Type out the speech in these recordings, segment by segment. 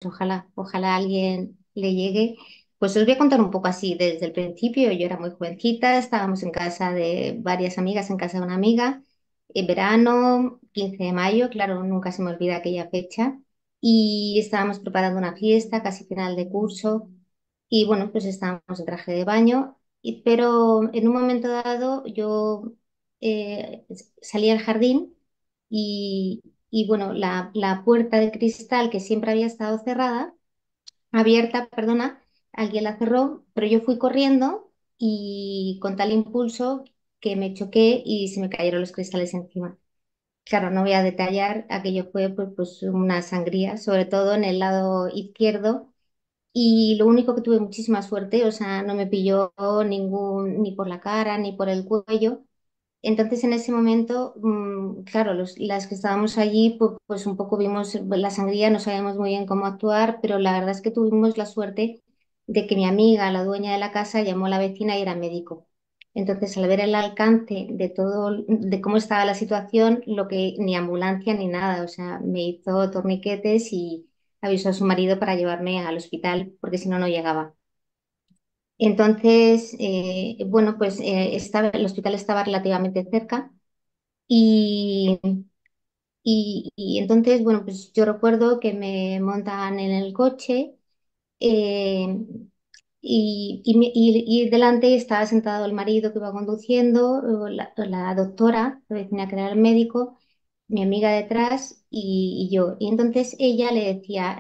ojalá a alguien le llegue. Pues os voy a contar un poco así desde el principio. Yo era muy jovencita, estábamos en casa de varias amigas, en casa de una amiga, en verano, 15 de mayo, claro, nunca se me olvida aquella fecha, y estábamos preparando una fiesta, casi final de curso, y bueno, pues estábamos en traje de baño, pero en un momento dado yo eh, salí al jardín y, y bueno, la puerta de cristal que siempre había estado cerrada, abierta, perdona, alguien la cerró, pero yo fui corriendo y con tal impulso que me choqué y se me cayeron los cristales encima. Claro, no voy a detallar, aquello fue pues una sangría, sobre todo en el lado izquierdo. Y lo único que tuve muchísima suerte, o sea, no me pilló ni por la cara, ni por el cuello. Entonces, en ese momento, claro, las que estábamos allí, pues, un poco vimos la sangría, no sabíamos muy bien cómo actuar, pero la verdad es que tuvimos la suerte de que mi amiga, la dueña de la casa, llamó a la vecina y era médico. Entonces, al ver el alcance de todo, de cómo estaba la situación, lo que ni ambulancia ni nada, o sea, me hizo torniquetes y avisó a su marido para llevarme al hospital, porque si no, no llegaba. Entonces, bueno, pues el hospital estaba relativamente cerca y, y entonces, bueno, pues yo recuerdo que me montan en el coche eh, y delante estaba sentado el marido que iba conduciendo, la doctora, la vecina que era el médico, mi amiga detrás y yo. Y entonces ella le decía,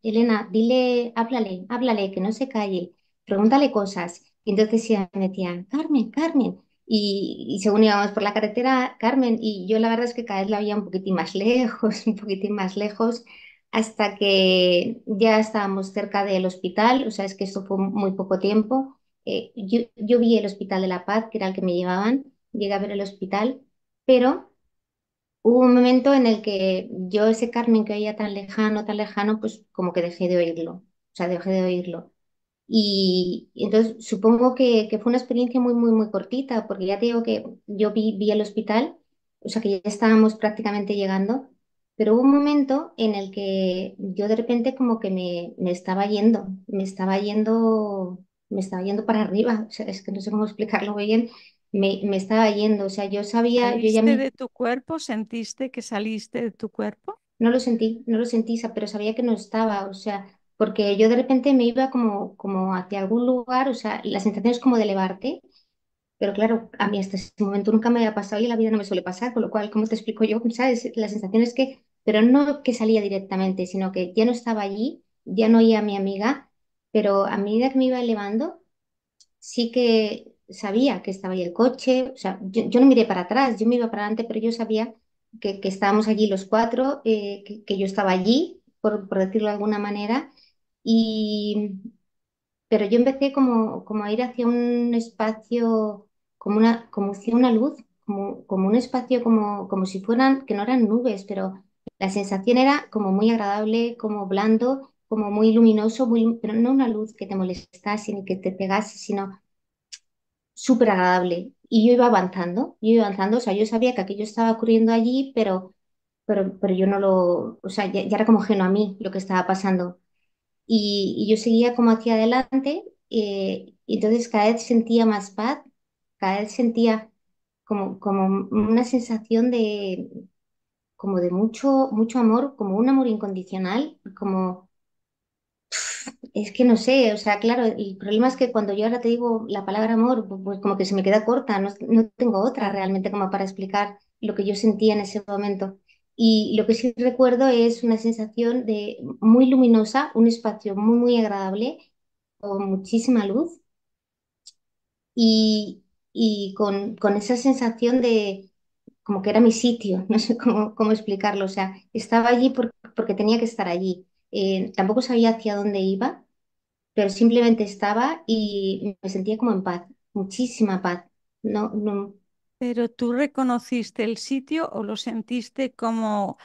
Elena, dile, háblale, que no se calle, pregúntale cosas. Y entonces ella me decía, Carmen, Carmen. Y según íbamos por la carretera, Carmen, y yo la verdad es que cada vez la veía un poquitín más lejos, un poquitín más lejos, hasta que ya estábamos cerca del hospital, o sea, es que esto fue muy poco tiempo. Yo vi el Hospital de la Paz, que era el que me llevaban, llegué a ver el hospital, pero hubo un momento en el que yo ese Carmen que oía tan lejano, pues como que dejé de oírlo, o sea, dejé de oírlo. Y entonces supongo que fue una experiencia muy cortita, porque ya te digo que yo vi el hospital, o sea que ya estábamos prácticamente llegando, pero hubo un momento en el que yo de repente como que me estaba yendo, me estaba yendo para arriba, o sea, es que no sé cómo explicarlo muy bien, me estaba yendo, o sea, yo sabía, yo ya ¿Saliste me, de tu cuerpo? ¿Sentiste que saliste de tu cuerpo? no lo sentí, pero sabía que no estaba, o sea, porque yo de repente me iba como hacia algún lugar, o sea, la sensación es como de elevarte, pero claro, a mí hasta ese momento nunca me había pasado y en la vida no me suele pasar, con lo cual, ¿cómo te explico yo? ¿Sabes? La sensación es que, pero no que salía directamente, sino que ya no estaba allí, ya no oía a mi amiga, pero a medida que me iba elevando, sí que sabía que estaba ahí el coche, o sea, yo no miré para atrás, yo me iba para adelante, pero yo sabía que estábamos allí los cuatro, que yo estaba allí, por decirlo de alguna manera, y, pero yo empecé como a ir hacia un espacio, como hacia una luz, como un espacio como si fueran, que no eran nubes, pero la sensación era como muy agradable, como blando, como muy luminoso, pero no una luz que te molestase ni que te pegase, sino súper agradable. Y yo iba avanzando, o sea, yo sabía que aquello estaba ocurriendo allí, pero yo no lo, o sea, ya era como ajeno a mí lo que estaba pasando. Y yo seguía como hacia adelante, y entonces cada vez sentía más paz, cada vez sentía como una sensación como de mucho amor, como un amor incondicional, como es que no sé, o sea, claro, el problema es que cuando yo ahora te digo la palabra amor, pues como que se me queda corta, no tengo otra Claro. realmente como para explicar lo que yo sentía en ese momento. Y lo que sí recuerdo es una sensación de muy luminosa, un espacio muy agradable, con muchísima luz y, y con esa sensación de como que era mi sitio, no sé cómo explicarlo, o sea, estaba allí porque tenía que estar allí. Tampoco sabía hacia dónde iba, pero simplemente estaba y me sentía como en paz, muchísima paz. No, ¿Pero tú reconociste el sitio o lo sentiste como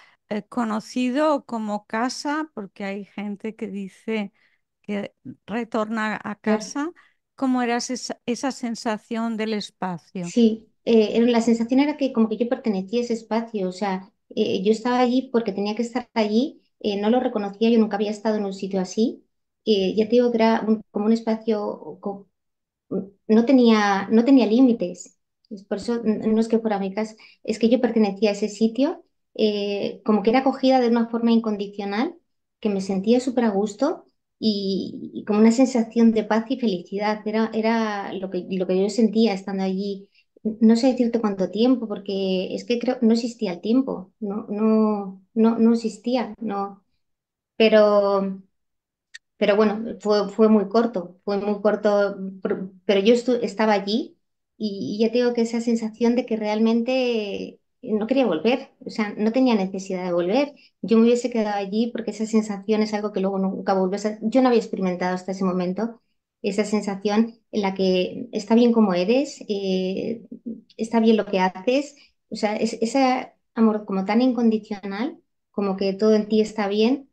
conocido o como casa? Porque hay gente que dice que retorna a claro. casa. ¿Cómo era esa sensación del espacio? Sí, la sensación era que como que yo pertenecía a ese espacio, o sea, yo estaba allí porque tenía que estar allí no lo reconocía, yo nunca había estado en un sitio así. Ya te digo que era como un espacio, no tenía límites. Es por eso no es que fuera mi casa, es que yo pertenecía a ese sitio, como que era acogida de una forma incondicional, que me sentía súper a gusto y como una sensación de paz y felicidad. Era lo que yo sentía estando allí. No sé decirte cuánto tiempo, porque es que creo no existía el tiempo, no existía, no. Pero bueno, fue muy corto, pero yo estaba allí y ya te digo que esa sensación de que realmente no quería volver, o sea, no tenía necesidad de volver. Yo me hubiese quedado allí porque esa sensación es algo que luego nunca vuelves a... Yo no había experimentado hasta ese momento esa sensación en la que está bien como eres, está bien lo que haces, o sea, ese amor como tan incondicional, como que todo en ti está bien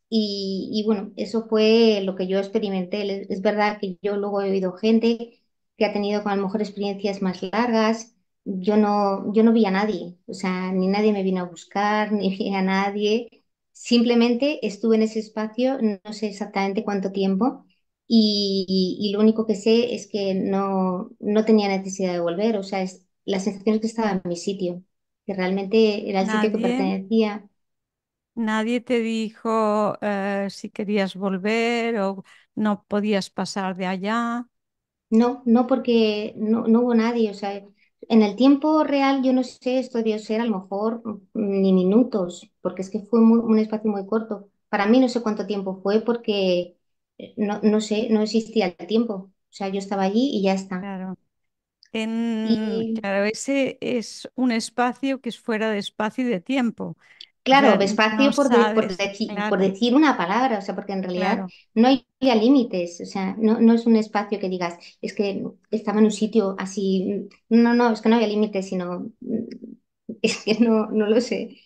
y bueno, eso fue lo que yo experimenté. Es verdad que yo luego he oído gente que ha tenido a lo mejor experiencias más largas. Yo no vi a nadie, o sea, ni nadie me vino a buscar, ni vi a nadie. Simplemente estuve en ese espacio, no sé exactamente cuánto tiempo, y lo único que sé es que no tenía necesidad de volver. O sea, la sensación es que estaba en mi sitio, que realmente era el sitio que Nadie, pertenecía. nadie te dijo si querías volver o no podías pasar de allá. No, porque no hubo nadie. O sea, en el tiempo real yo no sé, esto debió ser a lo mejor ni minutos, porque es que fue un espacio muy corto. Para mí no sé cuánto tiempo fue porque no sé, no existía el tiempo. O sea, yo estaba allí y ya está. Claro. Y Claro, ese es un espacio que es fuera de espacio y de tiempo. O claro, sea, despacio no sabes, por claro, decir una palabra, o sea, porque en realidad claro. no había límites, o sea, no es un espacio que digas, es que estaba en un sitio así, no, es que no había límites, sino, es que no lo sé.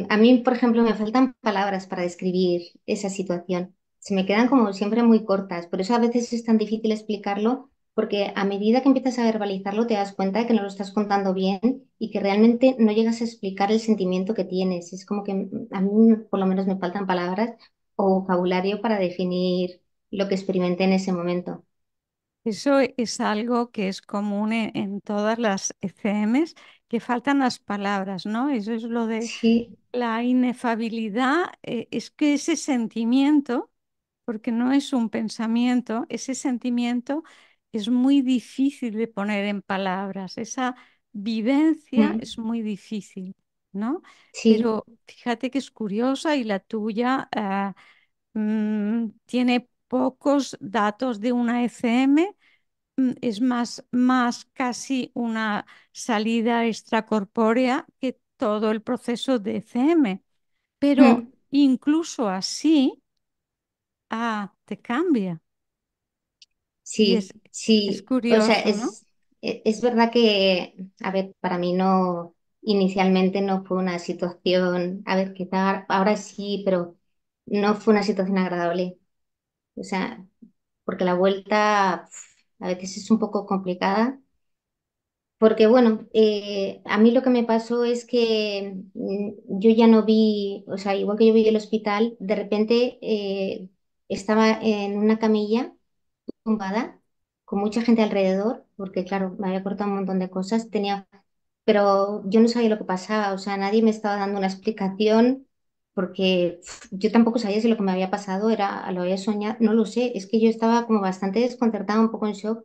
A mí, por ejemplo, me faltan palabras para describir esa situación, se me quedan como siempre muy cortas, por eso a veces es tan difícil explicarlo, porque a medida que empiezas a verbalizarlo te das cuenta de que no lo estás contando bien y que realmente no llegas a explicar el sentimiento que tienes. Es como que a mí por lo menos me faltan palabras o vocabulario para definir lo que experimenté en ese momento. Eso es algo que es común en todas las ECMs, que faltan las palabras, ¿no? Eso es lo de Sí, la inefabilidad, es que ese sentimiento, porque no es un pensamiento, ese sentimiento es muy difícil de poner en palabras, esa vivencia mm, es muy difícil, ¿no? sí, Pero fíjate que es curiosa y la tuya tiene pocos datos de una ECM, es más casi una salida extracorpórea que todo el proceso de ECM. Pero mm, incluso así, te cambia. Y es sí. O sea, curioso, ¿no? es verdad que, a ver, para mí no, inicialmente no fue una situación, a ver, quizá ahora sí, pero no fue una situación agradable. O sea, porque la vuelta a veces es un poco complicada, porque bueno, a mí lo que me pasó es que yo ya no vi, o sea, igual que yo vi el hospital, de repente estaba en una camilla tumbada, con mucha gente alrededor, porque claro, me había cortado un montón de cosas, pero yo no sabía lo que pasaba, o sea, nadie me estaba dando una explicación. Porque yo tampoco sabía si lo que me había pasado lo había soñado, no lo sé, es que yo estaba como bastante desconcertada, un poco en shock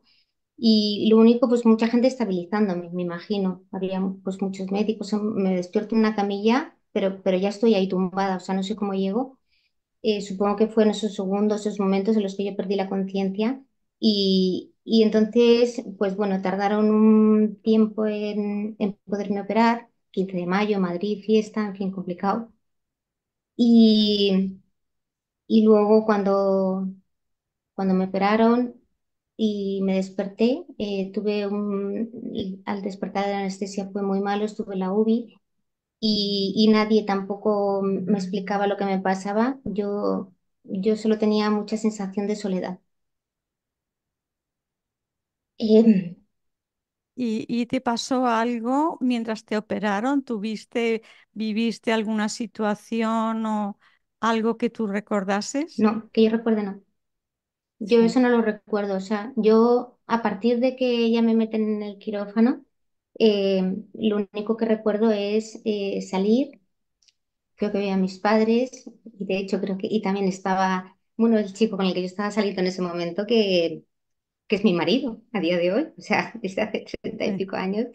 y lo único, pues mucha gente estabilizándome, me imagino. Había pues muchos médicos, me despierto en una camilla, pero ya estoy ahí tumbada, o sea, no sé cómo llego. Supongo que fue en esos segundos, esos momentos en los que yo perdí la conciencia y entonces, pues bueno, tardaron un tiempo en poderme operar, 15 de mayo, Madrid, fiesta, en fin, complicado. Y, y luego cuando me operaron y me desperté, al despertar de la anestesia fue muy malo, estuve en la UBI y nadie tampoco me explicaba lo que me pasaba. Yo solo tenía mucha sensación de soledad. y te pasó algo mientras te operaron? ¿Viviste alguna situación o algo que tú recordases? No, que yo recuerde, no. Yo Sí. eso no lo recuerdo. O sea, yo a partir de que ya me meten en el quirófano, lo único que recuerdo es salir. Creo que veía a mis padres y de hecho creo que, y también estaba, bueno, el chico con el que yo estaba saliendo en ese momento, que es mi marido a día de hoy, o sea, desde hace 30 y pico años.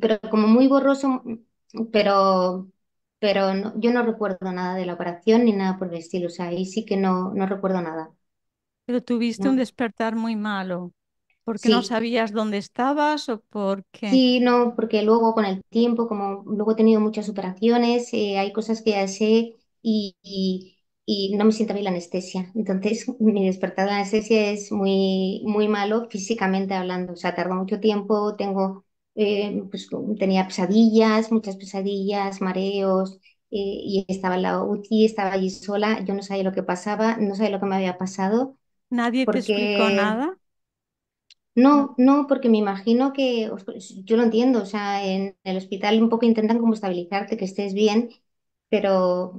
Pero como muy borroso, pero, yo no recuerdo nada de la operación ni nada por el estilo, o sea, ahí sí que no recuerdo nada. Pero tuviste un No. despertar muy malo, porque no Sí, sabías dónde estabas o porque sí, no, porque luego con el tiempo, como luego he tenido muchas operaciones, hay cosas que ya sé y no me sienta bien la anestesia. Entonces, mi despertar de la anestesia es muy, muy malo físicamente hablando. O sea, tarda mucho tiempo, pues, tenía pesadillas, muchas pesadillas, mareos, y estaba en la UCI, estaba allí sola, yo no sabía lo que pasaba, no sabía lo que me había pasado, nadie te explicó porque nada. No. no, no, porque me imagino que, yo lo entiendo, o sea, en el hospital un poco intentan como estabilizarte, que estés bien, pero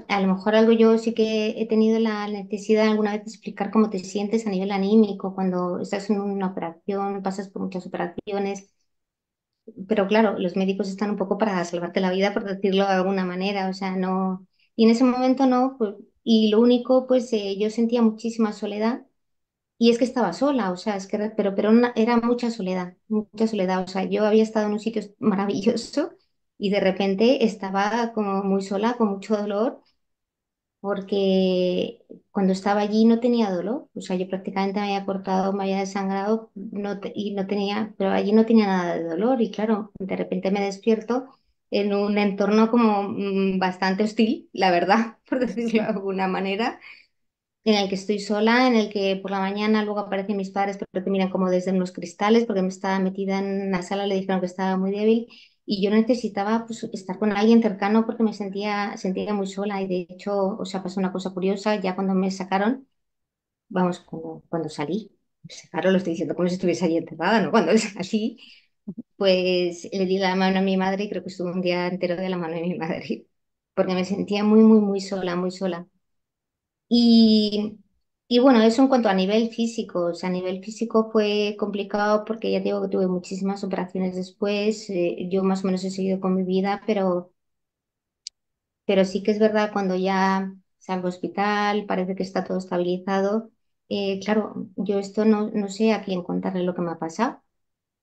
a lo mejor algo yo sí que he tenido la necesidad alguna vez de explicar cómo te sientes a nivel anímico cuando estás en una operación, pasas por muchas operaciones, pero claro, los médicos están un poco para salvarte la vida, por decirlo de alguna manera, o sea, no, y en ese momento no, pues, y lo único, pues yo sentía muchísima soledad y es que estaba sola, o sea, es que, era mucha soledad, o sea, yo había estado en un sitio maravilloso y de repente estaba como muy sola, con mucho dolor, porque cuando estaba allí no tenía dolor, o sea, yo prácticamente me había cortado, me había desangrado y no tenía, pero allí no tenía nada de dolor y claro, de repente me despierto en un entorno como bastante hostil, la verdad, por decirlo de alguna manera en el que estoy sola, en el que por la mañana luego aparecen mis padres, pero te miran como desde unos cristales, porque me estaba metida en la sala, le dijeron que estaba muy débil y yo necesitaba pues, estar con alguien cercano porque me sentía muy sola y de hecho, o sea, pasó una cosa curiosa, ya cuando me sacaron, vamos, cuando salí, me sacaron, lo estoy diciendo como si estuviese allí enterrada, ¿no? Cuando salí, pues le di la mano a mi madre y creo que estuve un día entero de la mano de mi madre, porque me sentía muy, muy, muy sola, muy sola. Y, y bueno, eso en cuanto a nivel físico, o sea, a nivel físico fue complicado porque ya te digo que tuve muchísimas operaciones después, yo más o menos he seguido con mi vida, pero sí que es verdad cuando ya salgo al hospital, parece que está todo estabilizado, claro, yo esto no sé a quién contarle lo que me ha pasado,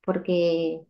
porque